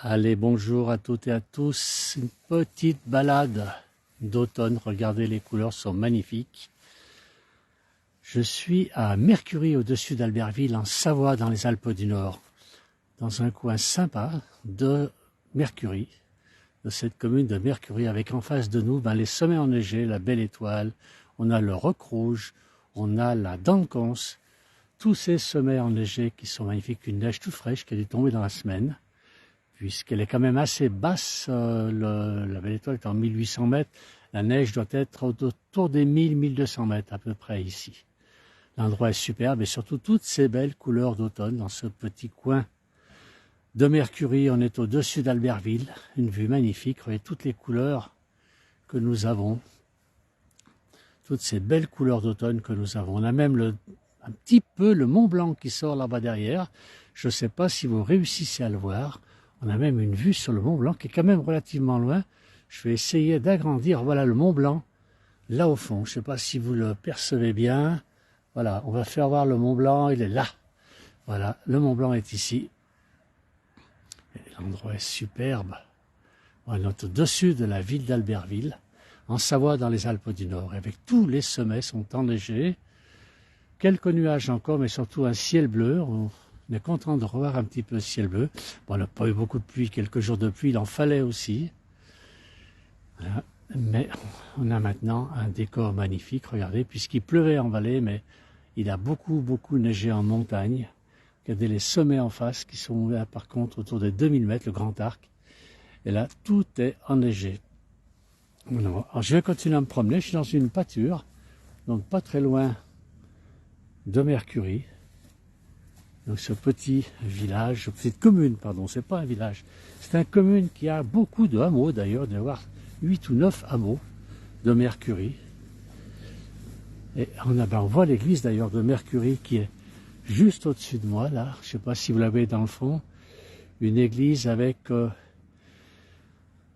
Allez, bonjour à toutes et à tous. Une petite balade d'automne. Regardez, les couleurs sont magnifiques. Je suis à Mercury, au-dessus d'Albertville, en Savoie, dans les Alpes du Nord. Dans un coin sympa de Mercury, de cette commune de Mercury, avec en face de nous les sommets enneigés, la Belle Étoile. On a le Roc Rouge, on a la Danconce. Tous ces sommets enneigés qui sont magnifiques, une neige toute fraîche qui est tombée dans la semaine, puisqu'elle est quand même assez basse. La Belle Étoile est en 1800 mètres. La neige doit être autour des 1000-1200 mètres à peu près ici. L'endroit est superbe et surtout toutes ces belles couleurs d'automne dans ce petit coin de Mercury. On est au-dessus d'Albertville, une vue magnifique. Regardez toutes les couleurs que nous avons, toutes ces belles couleurs d'automne que nous avons. On a même un petit peu le Mont Blanc qui sort là-bas derrière. Je ne sais pas si vous réussissez à le voir. On a même une vue sur le Mont Blanc qui est quand même relativement loin. Je vais essayer d'agrandir. Voilà le Mont Blanc, là au fond. Je ne sais pas si vous le percevez bien. Voilà, on va faire voir le Mont Blanc, il est là. Voilà, le Mont Blanc est ici. L'endroit est superbe. On est au-dessus de la ville d'Albertville, en Savoie, dans les Alpes du Nord. Avec tous les sommets sont enneigés. Quelques nuages encore, mais surtout un ciel bleu. On est content de revoir un petit peu le ciel bleu. Bon, on n'a pas eu beaucoup de pluie, quelques jours de pluie, il en fallait aussi. Voilà. Mais on a maintenant un décor magnifique, regardez, puisqu'il pleuvait en vallée, mais il a beaucoup neigé en montagne. Regardez les sommets en face qui sont là, par contre, autour des 2000 mètres, le Grand Arc. Et là, tout est enneigé. Alors, je vais continuer à me promener. Je suis dans une pâture, donc pas très loin de Mercury. Donc ce petit village, cette commune, pardon, c'est pas un village. C'est une commune qui a beaucoup de hameaux d'ailleurs, il doit y avoir 8 ou 9 hameaux de Mercury. Et on voit l'église d'ailleurs de Mercury qui est juste au-dessus de moi, là. Je ne sais pas si vous l'avez dans le fond. Une église avec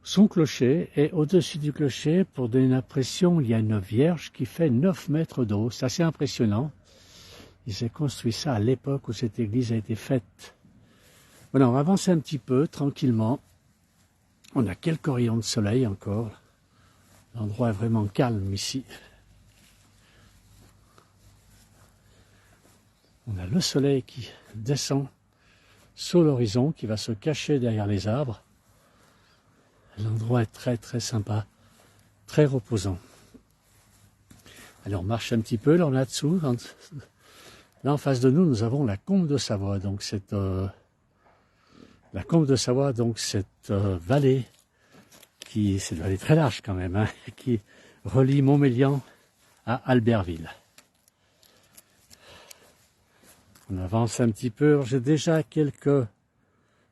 son clocher. Et au-dessus du clocher, pour donner une impression, il y a une vierge qui fait 9 mètres d'eau. C'est assez impressionnant. Il s'est construit ça à l'époque où cette église a été faite. Voilà, on va avancer un petit peu, tranquillement. On a quelques rayons de soleil encore. L'endroit est vraiment calme ici. On a le soleil qui descend sur l'horizon, qui va se cacher derrière les arbres. L'endroit est très sympa, très reposant. Alors on marche un petit peu, là on est dessous. Là en face de nous, nous avons la Combe de Savoie. Donc cette vallée c'est une vallée très large quand même, hein, qui relie Montmélian à Albertville. On avance un petit peu. J'ai déjà quelques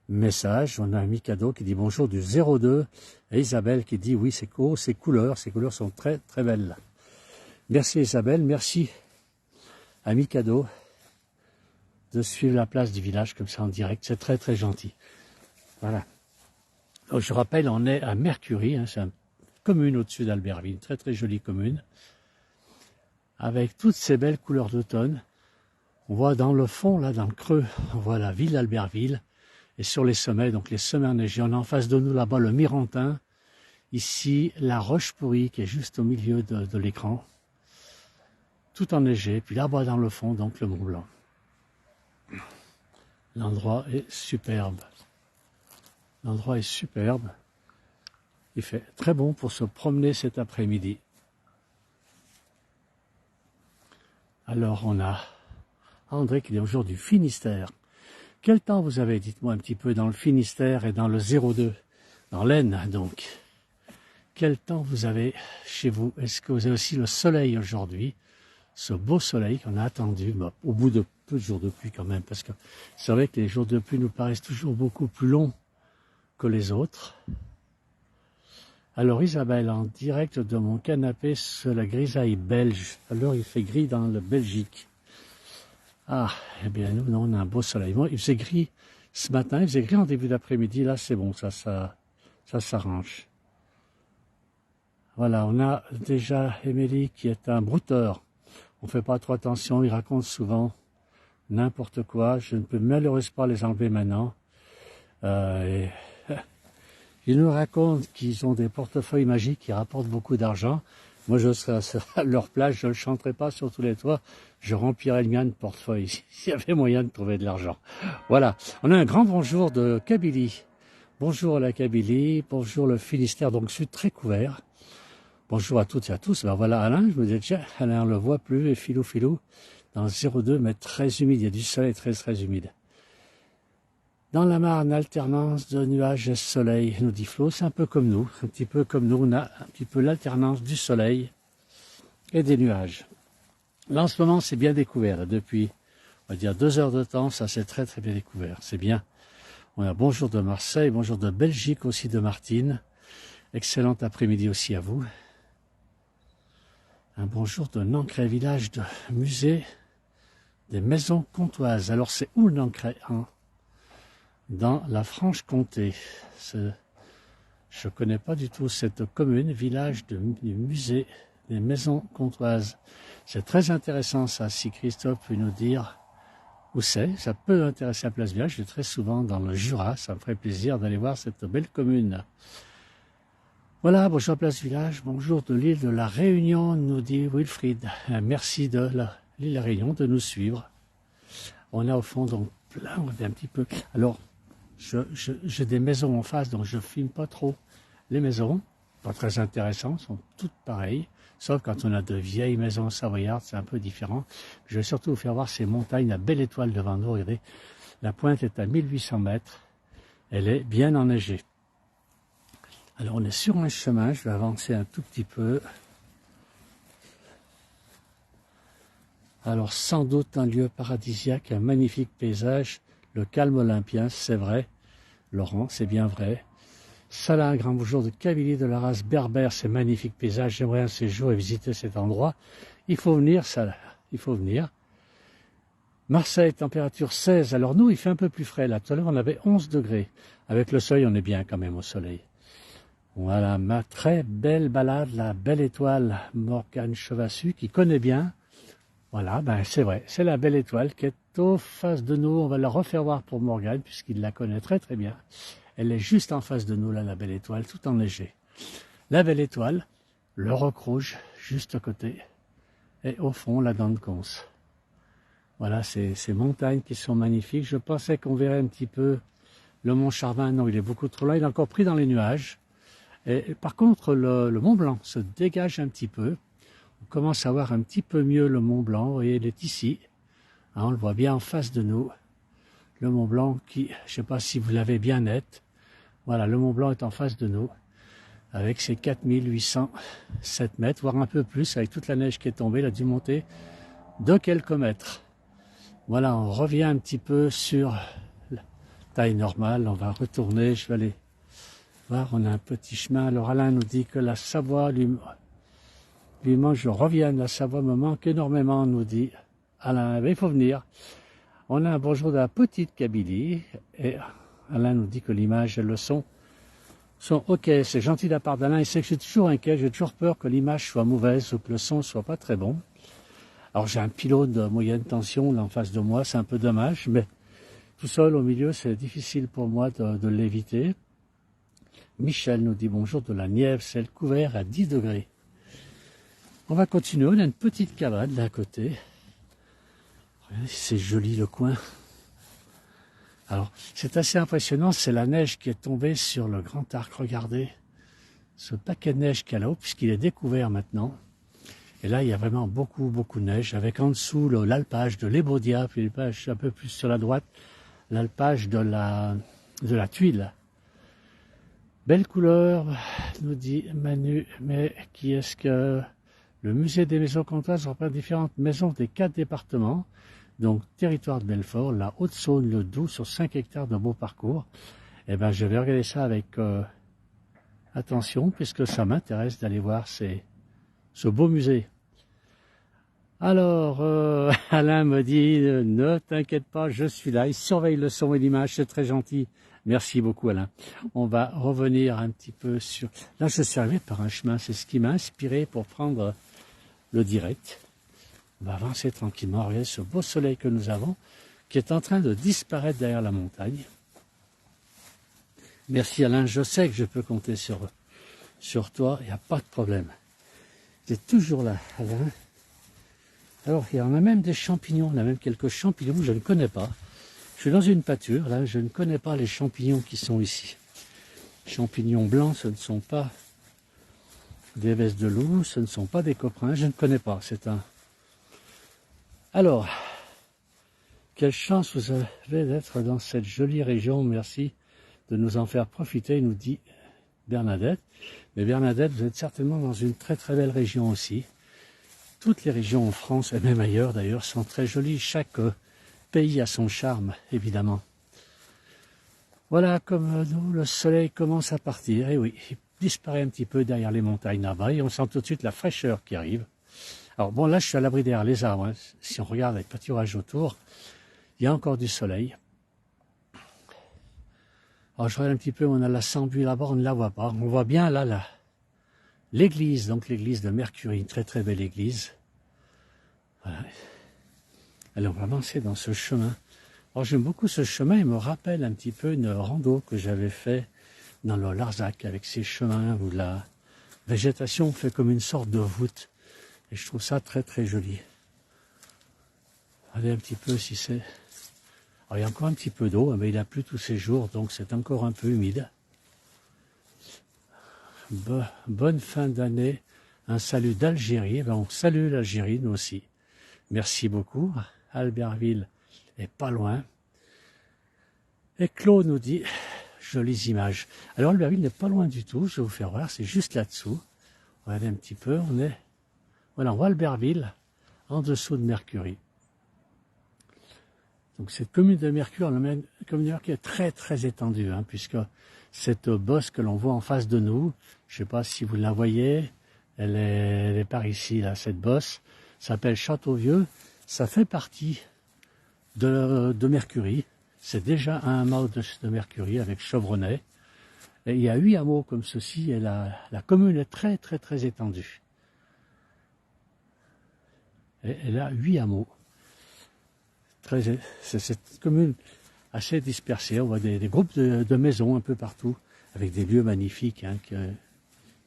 messages. On a un Mikado qui dit bonjour du 02 et Isabelle qui dit oui, ces couleurs sont très belles. Merci Isabelle, merci à Mikado de suivre la place du village comme ça en direct. C'est très gentil. Voilà. Donc, je rappelle, on est à Mercury, hein, c'est une commune au-dessus d'Albertville, très jolie commune, avec toutes ces belles couleurs d'automne. On voit dans le fond, là, dans le creux, on voit la ville d'Albertville, et sur les sommets, donc les sommets enneigés, on a en face de nous là-bas le Mirantin, ici la Roche-Pourrie qui est juste au milieu de l'écran, tout enneigé, puis là-bas dans le fond, donc le Mont Blanc. L'endroit est superbe. L'endroit est superbe. Il fait très bon pour se promener cet après-midi. Alors on a André qui est aujourd'hui du Finistère. Quel temps vous avez, dites-moi un petit peu, dans le Finistère et dans le 02, dans l'Aisne donc. Quel temps vous avez chez vous? Est-ce que vous avez aussi le soleil aujourd'hui? Ce beau soleil qu'on a attendu, au bout de peu de jours de pluie quand même, parce que c'est vrai que les jours de pluie nous paraissent toujours beaucoup plus longs que les autres. Alors Isabelle, en direct de mon canapé sur la grisaille belge. Alors il fait gris dans le Belgique. Ah, eh bien nous, on a un beau soleil. Moi, il faisait gris ce matin, il faisait gris en début d'après-midi. Là, c'est bon, ça s'arrange. Voilà, on a déjà Émilie qui est un brouteur. On ne fait pas trop attention, il raconte souvent n'importe quoi. Je ne peux malheureusement pas les enlever maintenant. Ils nous racontent qu'ils ont des portefeuilles magiques qui rapportent beaucoup d'argent. Moi, je serais à leur place, je ne chanterais pas sur tous les toits, je remplirais le mien de portefeuille, s'il y avait moyen de trouver de l'argent. Voilà, on a un grand bonjour de Kabylie. Bonjour la Kabylie, bonjour le Finistère, donc sud très couvert. Bonjour à toutes et à tous. Ben voilà Alain, je vous dis déjà, Alain on le voit plus, et filou, dans 02, mais très humide, il y a du soleil très humide. Dans la Marne, alternance de nuages et soleil, nous dit Flo, c'est un peu comme nous, un petit peu comme nous, on a un petit peu l'alternance du soleil et des nuages. Là en ce moment c'est bien découvert, depuis on va dire 2 heures de temps, ça c'est très bien découvert, c'est bien. On a bonjour de Marseille, bonjour de Belgique aussi de Martine, excellent après-midi aussi à vous. Un bonjour de Nancray, village de musée des maisons comtoises. Alors c'est où le Nancray hein? Dans la Franche-Comté. Je ne connais pas du tout cette commune, village du musée des maisons comtoises. C'est très intéressant ça, si Christophe peut nous dire où c'est. Ça peut intéresser la Place Village, je vais très souvent dans le Jura, ça me ferait plaisir d'aller voir cette belle commune. Voilà, bonjour Place Village, bonjour de l'île de la Réunion, nous dit Wilfried. Merci de l'île de la Réunion de nous suivre. On a au fond donc plein, on est un petit peu... Alors, j'ai des maisons en face, donc je ne filme pas trop les maisons. Pas très intéressantes, sont toutes pareilles. Sauf quand on a de vieilles maisons savoyardes, c'est un peu différent. Je vais surtout vous faire voir ces montagnes, la belle étoile devant nous. Regardez, la pointe est à 1800 mètres. Elle est bien enneigée. Alors on est sur un chemin, je vais avancer un tout petit peu. Alors sans doute un lieu paradisiaque, un magnifique paysage. Le calme olympien, c'est vrai. Laurent, c'est bien vrai. Salah, un grand bonjour de Kabylie, de la race berbère, c'est magnifique paysage. J'aimerais un séjour et visiter cet endroit. Il faut venir, Salah, il faut venir. Marseille, température 16. Alors nous, il fait un peu plus frais. Là, tout à l'heure, on avait 11 degrés. Avec le soleil, on est bien quand même au soleil. Voilà, ma très belle balade, la belle étoile Morgane Chevassu, qui connaît bien. Voilà, ben c'est vrai, c'est la belle étoile qui est au face de nous. On va la refaire voir pour Morgane, puisqu'il la connaît très bien. Elle est juste en face de nous, là, la belle étoile, tout enneigée. La belle étoile, le roc rouge, juste à côté. Et au fond, la dent de Conce. Voilà, ces montagnes qui sont magnifiques. Je pensais qu'on verrait un petit peu le mont Charvin. Non, il est beaucoup trop loin. Il est encore pris dans les nuages. Et par contre, le Mont Blanc se dégage un petit peu. On commence à voir un petit peu mieux le Mont Blanc. Et il est ici. Hein, on le voit bien en face de nous. Le Mont Blanc qui, je ne sais pas si vous l'avez bien net. Voilà, le Mont Blanc est en face de nous. Avec ses 4807 mètres, voire un peu plus, avec toute la neige qui est tombée. Il a dû monter de quelques mètres. Voilà, on revient un petit peu sur la taille normale. On va retourner, je vais aller voir, on a un petit chemin. Alors Alain nous dit que la Savoie lui manque, je reviens, la Savoie me manque énormément, nous dit Alain. Mais il faut venir. On a un bonjour de la petite Kabylie. Et Alain nous dit que l'image et le son sont ok. C'est gentil de la part d'Alain. Il sait que je suis toujours inquiet, j'ai toujours peur que l'image soit mauvaise ou que le son soit pas très bon. Alors j'ai un pylône de moyenne tension là en face de moi, c'est un peu dommage, mais tout seul au milieu, c'est difficile pour moi de l'éviter. Michel nous dit bonjour de la Nièvre, c'est le couvert à 10 degrés. On va continuer, on a une petite cabane là à côté. Regardez, c'est joli le coin. Alors, c'est assez impressionnant, c'est la neige qui est tombée sur le Grand Arc, regardez. Ce paquet de neige qu'il y a là-haut, puisqu'il est découvert maintenant. Et là, il y a vraiment beaucoup de neige, avec en dessous l'alpage de l'Ébaudia, puis l'alpage un peu plus sur la droite, l'alpage de la Tuile. Belle couleur, nous dit Manu, mais qui est-ce que... Le musée des maisons comtoises représente différentes maisons des 4 départements, donc territoire de Belfort, la Haute-Saône, le Doubs, sur 5 hectares de beau parcours. Eh bien, je vais regarder ça avec attention, puisque ça m'intéresse d'aller voir ce beau musée. Alors, Alain me dit, ne t'inquiète pas, je suis là, il surveille le son et l'image, c'est très gentil. Merci beaucoup Alain. On va revenir un petit peu sur... Là, je suis arrivé par un chemin, c'est ce qui m'a inspiré pour prendre le direct. On va avancer tranquillement, regardez ce beau soleil que nous avons, qui est en train de disparaître derrière la montagne. Merci Alain, je sais que je peux compter sur toi, il n'y a pas de problème. Tu es toujours là, Alain. Alors, il y en a même des champignons, on a même quelques champignons que je ne connais pas. Je suis dans une pâture, là, je ne connais pas les champignons qui sont ici. Champignons blancs, ce ne sont pas des vestes de loup, ce ne sont pas des coprins, je ne connais pas, c'est un... Alors, quelle chance vous avez d'être dans cette jolie région, merci de nous en faire profiter, nous dit Bernadette. Mais Bernadette, vous êtes certainement dans une très très belle région aussi. Toutes les régions en France, et même ailleurs d'ailleurs, sont très jolies. Chaque pays a son charme, évidemment. Voilà, comme nous, le soleil commence à partir. Et oui, il disparaît un petit peu derrière les montagnes là-bas. Et on sent tout de suite la fraîcheur qui arrive. Alors bon, là, je suis à l'abri derrière les arbres. Hein. Si on regarde avec petit orage autour, il y a encore du soleil. Alors je regarde un petit peu, on a la Sambuie là-bas, on ne la voit pas. On voit bien là l'église, donc l'église de Mercury, une très très belle église. Voilà. Allez, on va avancer dans ce chemin. Alors j'aime beaucoup ce chemin, il me rappelle un petit peu une rando que j'avais fait dans le Larzac, avec ces chemins où la végétation fait comme une sorte de voûte. Et je trouve ça très très joli. Regardez un petit peu si c'est... Alors, il y a encore un petit peu d'eau, mais il a plu tous ces jours, donc c'est encore un peu humide. Bonne fin d'année. Un salut d'Algérie. On salue l'Algérie, nous aussi. Merci beaucoup. Albertville est pas loin. Et Claude nous dit, jolies images. Alors Albertville n'est pas loin du tout, je vais vous faire voir, c'est juste là-dessous. Regardez un petit peu, voilà, on voit Albertville, en dessous de Mercury. Donc cette commune de Mercure, une commune de Mercure est très très étendue, hein, puisque cette bosse que l'on voit en face de nous, je ne sais pas si vous la voyez, elle est par ici, là, cette bosse, s'appelle Châteauvieux, ça fait partie de Mercury, c'est déjà un hameau de Mercury avec Chevronnais, et il y a 8 hameaux comme ceci, et la commune est très très très étendue. Et elle a 8 hameaux. C'est cette commune assez dispersée, on voit des groupes de maisons un peu partout, avec des lieux magnifiques hein,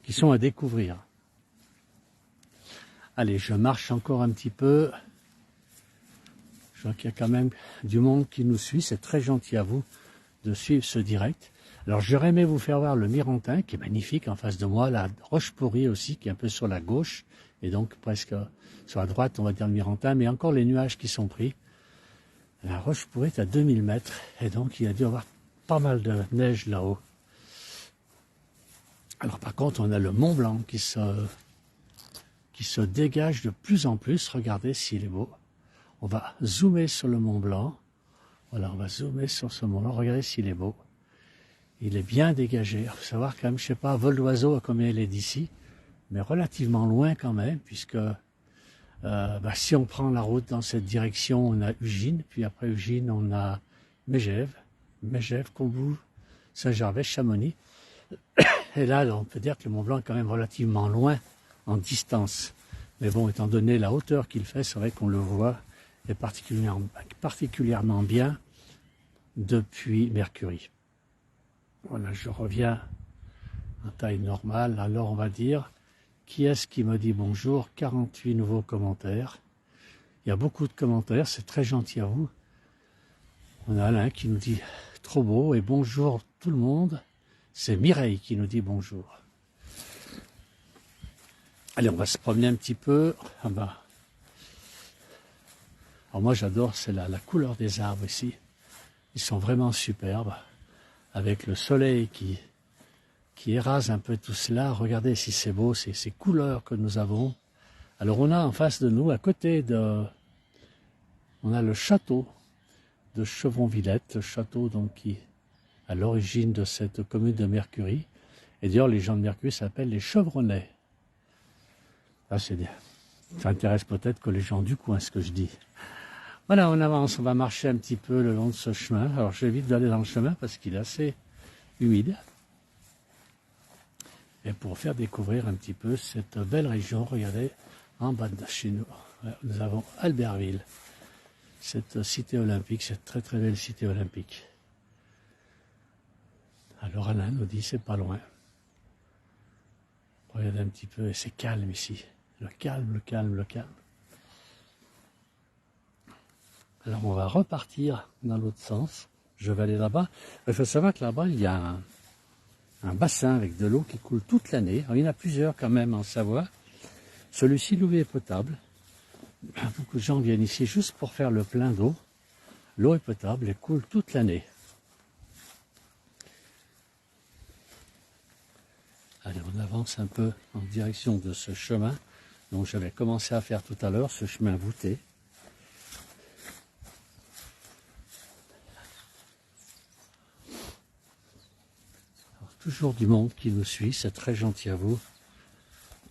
qui sont à découvrir. Allez, je marche encore un petit peu. Je vois qu'il y a quand même du monde qui nous suit, c'est très gentil à vous de suivre ce direct. Alors j'aurais aimé vous faire voir le Mirantin, qui est magnifique en face de moi, la Roche-Pourrie aussi, qui est un peu sur la gauche, et donc presque sur la droite, on va dire le Mirantin, mais encore les nuages qui sont pris. La Roche-Pourrie est à 2000 mètres, et donc il y a dû y avoir pas mal de neige là-haut. Alors par contre, on a le Mont Blanc qui se dégage de plus en plus. Regardez s'il est beau. On va zoomer sur le Mont Blanc. Voilà, on va zoomer sur ce Mont Blanc. Regardez s'il est beau. Il est bien dégagé. Il faut savoir quand même, je sais pas, vol d'oiseau à combien il est d'ici, mais relativement loin quand même, puisque si on prend la route dans cette direction, on a Ugine, puis après Ugine, on a Megève, Combloux, Saint-Gervais, Chamonix. Et là, on peut dire que le Mont Blanc est quand même relativement loin en distance. Mais bon, étant donné la hauteur qu'il fait, c'est vrai qu'on le voit et particulièrement bien depuis Mercury. Voilà, je reviens en taille normale. Alors, on va dire... Qui est-ce qui me dit bonjour? 48 nouveaux commentaires. Il y a beaucoup de commentaires, c'est très gentil à vous. On a Alain qui nous dit trop beau et bonjour tout le monde. C'est Mireille qui nous dit bonjour. Allez, on va se promener un petit peu. Alors moi j'adore, c'est la couleur des arbres ici. Ils sont vraiment superbes. Avec le soleil qui érase un peu tout cela. Regardez si c'est beau, ces couleurs que nous avons. Alors on a en face de nous, à côté on a le château de Chevron-Villette, le château donc qui à l'origine de cette commune de Mercury. Et d'ailleurs les gens de Mercury s'appellent les Chevronnais. Ah, c'est bien. Ça intéresse peut-être que les gens du coin, ce que je dis. Voilà, on avance, on va marcher un petit peu le long de ce chemin. Alors j'évite d'aller dans le chemin parce qu'il est assez humide. Et pour faire découvrir un petit peu cette belle région, regardez, en bas de chez nous, nous avons Albertville, cette cité olympique, cette très très belle cité olympique. Alors Alain nous dit c'est pas loin. Regardez un petit peu, et c'est calme ici. Le calme, le calme, le calme. Alors on va repartir dans l'autre sens. Je vais aller là-bas. Il faut savoir que là-bas, il y a un bassin avec de l'eau qui coule toute l'année. Alors, il y en a plusieurs quand même en Savoie. Celui-ci, l'eau est potable. Beaucoup de gens viennent ici juste pour faire le plein d'eau. L'eau est potable et coule toute l'année. Allez, on avance un peu en direction de ce chemin dont j'avais commencé à faire tout à l'heure, ce chemin voûté. Alors, toujours du monde qui nous suit, c'est très gentil à vous.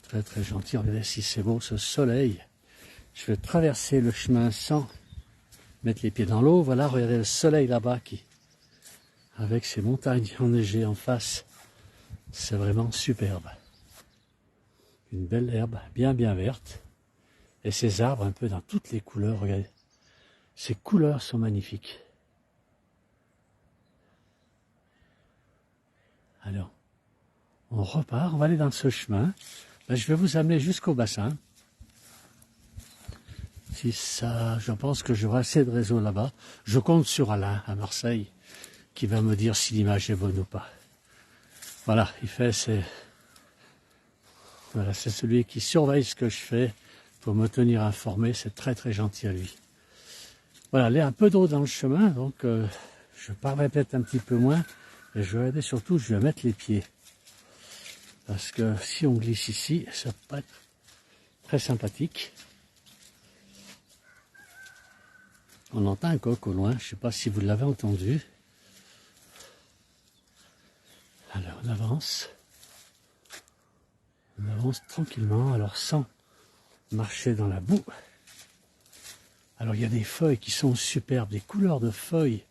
Très très gentil. Regardez si c'est beau ce soleil. Je vais traverser le chemin sans mettre les pieds dans l'eau. Voilà, regardez le soleil là-bas qui, avec ces montagnes enneigées en face, c'est vraiment superbe. Une belle herbe bien bien verte. Et ces arbres un peu dans toutes les couleurs, regardez. Ces couleurs sont magnifiques. Alors, on repart, on va aller dans ce chemin. Là, je vais vous amener jusqu'au bassin. Si ça, je pense que j'aurai assez de réseau là-bas. Je compte sur Alain à Marseille, qui va me dire si l'image est bonne ou pas. Voilà, voilà, c'est celui qui surveille ce que je fais pour me tenir informé. C'est très très gentil à lui. Voilà, il y a un peu d'eau dans le chemin, donc je parlerai peut-être un petit peu moins. Et je vais aider surtout, je vais mettre les pieds. Parce que si on glisse ici, ça peut pas être très sympathique. On entend un coq au loin, je ne sais pas si vous l'avez entendu. Alors on avance. On avance tranquillement, alors sans marcher dans la boue. Alors il y a des feuilles qui sont superbes, des couleurs de feuilles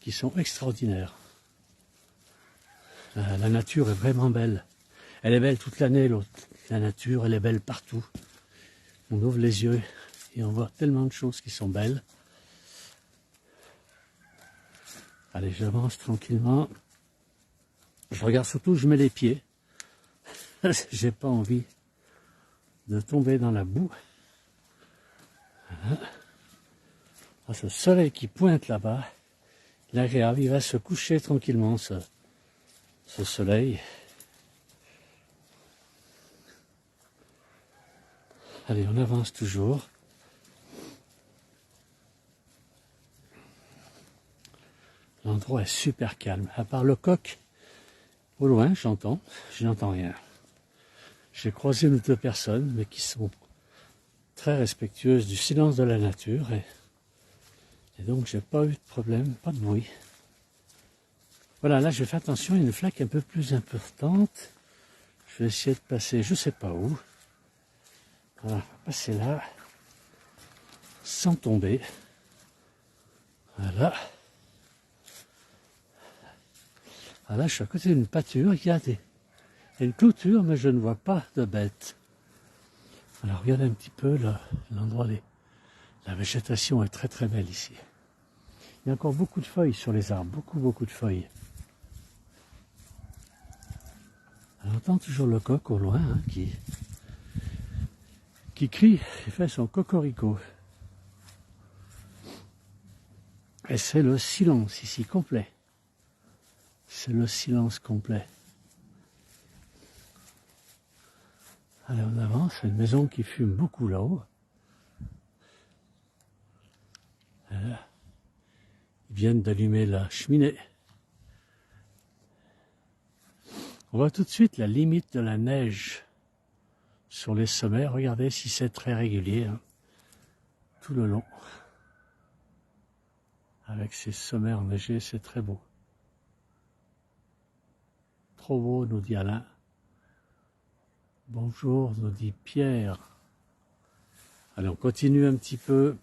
qui sont extraordinaires. La nature est vraiment belle. Elle est belle toute l'année, la nature, elle est belle partout. On ouvre les yeux et on voit tellement de choses qui sont belles. Allez, j'avance tranquillement. Je regarde surtout, je mets les pieds. J'ai pas envie de tomber dans la boue. Voilà. Ah, ce soleil qui pointe là-bas, il est agréable, il va se coucher tranquillement, ce soleil. Allez, on avance toujours. L'endroit est super calme. À part le coq, au loin, je n'entends rien. J'ai croisé une ou deux personnes, mais qui sont très respectueuses du silence de la nature. Et donc, j'ai pas eu de problème, pas de bruit. Voilà, là, je fais attention, il y a une flaque un peu plus importante. Je vais essayer de passer, je sais pas où. Voilà, passer là, sans tomber. Voilà. Là, je suis à côté d'une pâture, il y a une clôture, mais je ne vois pas de bêtes. Alors, regardez un petit peu l'endroit, la végétation est très très belle ici. Il y a encore beaucoup de feuilles sur les arbres, beaucoup de feuilles. On entend toujours le coq au loin, hein, qui crie et fait son cocorico. Et c'est le silence ici complet. C'est le silence complet. Allez, on avance, une maison qui fume beaucoup là-haut. Ils viennent d'allumer la cheminée. On voit tout de suite la limite de la neige sur les sommets. Regardez si c'est très régulier, hein, tout le long. Avec ces sommets enneigés, c'est très beau. Trop beau, nous dit Alain. Bonjour, nous dit Pierre. Allez, on continue un petit peu.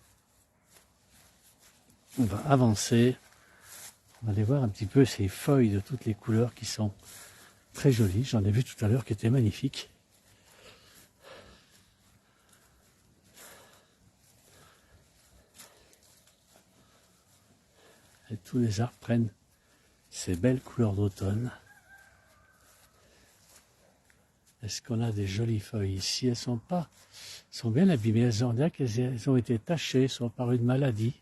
On va avancer. On va aller voir un petit peu ces feuilles de toutes les couleurs qui sont très jolies. J'en ai vu tout à l'heure qui étaient magnifiques. Et tous les arbres prennent ces belles couleurs d'automne. Est-ce qu'on a des jolies feuilles ici? Elles sont bien abîmées. On dirait qu'elles ont été tachées, soit par une maladie.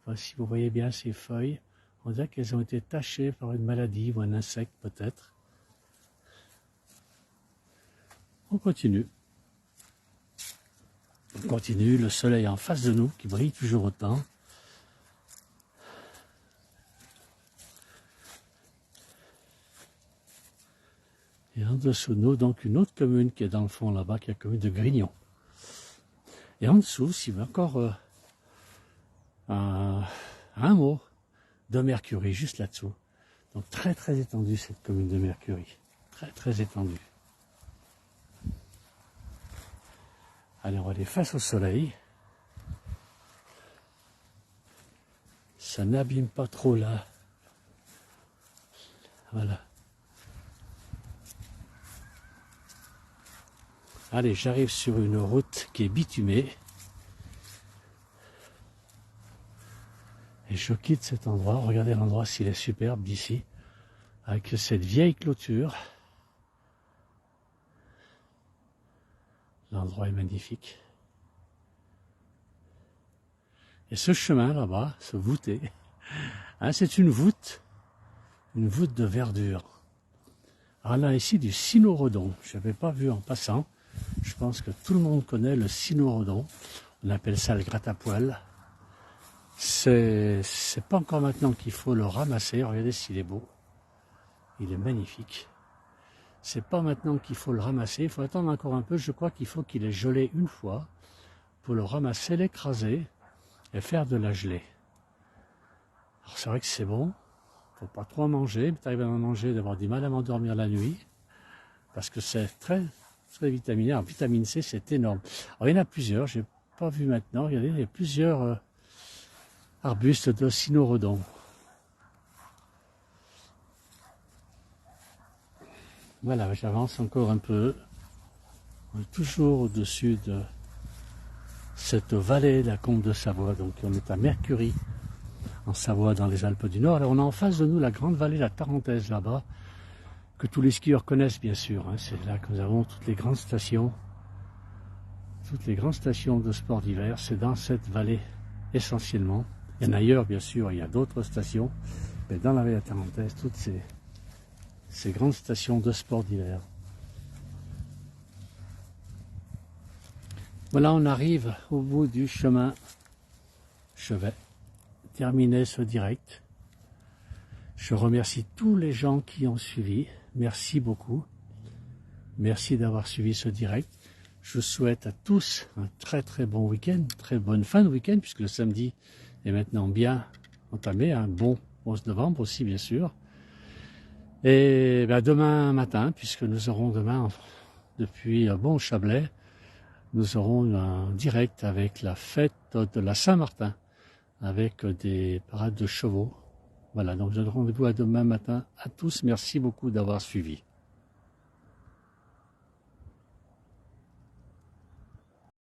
Enfin, si vous voyez bien ces feuilles, on dirait qu'elles ont été tachées par une maladie ou un insecte peut-être. On continue. On continue, le soleil en face de nous qui brille toujours autant. Et en dessous de nous, donc une autre commune qui est dans le fond là-bas, qui est la commune de Grignon. Et en dessous, s'il veut encore un mot de Mercury, juste là-dessous. Donc très très étendue cette commune de Mercury. Très très étendue. Allez, on va aller face au soleil. Ça n'abîme pas trop là. Voilà. Allez, j'arrive sur une route qui est bitumée. Et je quitte cet endroit. Regardez l'endroit s'il est superbe d'ici. Avec cette vieille clôture. L'endroit est magnifique. Et ce chemin là-bas, ce voûté, hein, c'est une voûte de verdure. Alors là, ici, du cynorhodon. Je n'avais pas vu en passant. Je pense que tout le monde connaît le cynorhodon. On appelle ça le gratte-à-poil. C'est pas encore maintenant qu'il faut le ramasser. Regardez s'il est beau. Il est magnifique. C'est pas maintenant qu'il faut le ramasser. Il faut attendre encore un peu. Je crois qu'il faut qu'il ait gelé une fois pour le ramasser, l'écraser et faire de la gelée. Alors c'est vrai que c'est bon. Faut pas trop en manger. Mais tu arrives à en manger, d'avoir du mal à m'endormir la nuit. Parce que c'est très très vitaminé. Alors, vitamine C, c'est énorme. Alors, il y en a plusieurs. J'ai pas vu maintenant. Regardez, il y a plusieurs arbustes de cynorhodon. Voilà, j'avance encore un peu. On est toujours au-dessus de cette vallée de la Combe de Savoie. Donc on est à Mercury, en Savoie, dans les Alpes du Nord. Alors on a en face de nous la grande vallée de la Tarentaise, là-bas, que tous les skieurs connaissent bien sûr. Hein. C'est là que nous avons toutes les grandes stations. Toutes les grandes stations de sport d'hiver, c'est dans cette vallée essentiellement. Il y en a ailleurs, bien sûr, il y a d'autres stations. Mais dans la vallée de la Tarentaise, toutes ces grandes stations de sport d'hiver. Voilà, on arrive au bout du chemin. Je vais terminer ce direct. Je remercie tous les gens qui ont suivi. Merci beaucoup. Merci d'avoir suivi ce direct. Je souhaite à tous un très très bon week-end, très bonne fin de week-end, puisque le samedi est maintenant bien entamé. Un bon 11 novembre aussi, bien sûr. Et ben, demain matin, puisque nous aurons demain, depuis Chablais, nous aurons un direct avec la fête de la Saint-Martin, avec des parades de chevaux. Voilà, donc je donne rendez-vous à demain matin à tous. Merci beaucoup d'avoir suivi.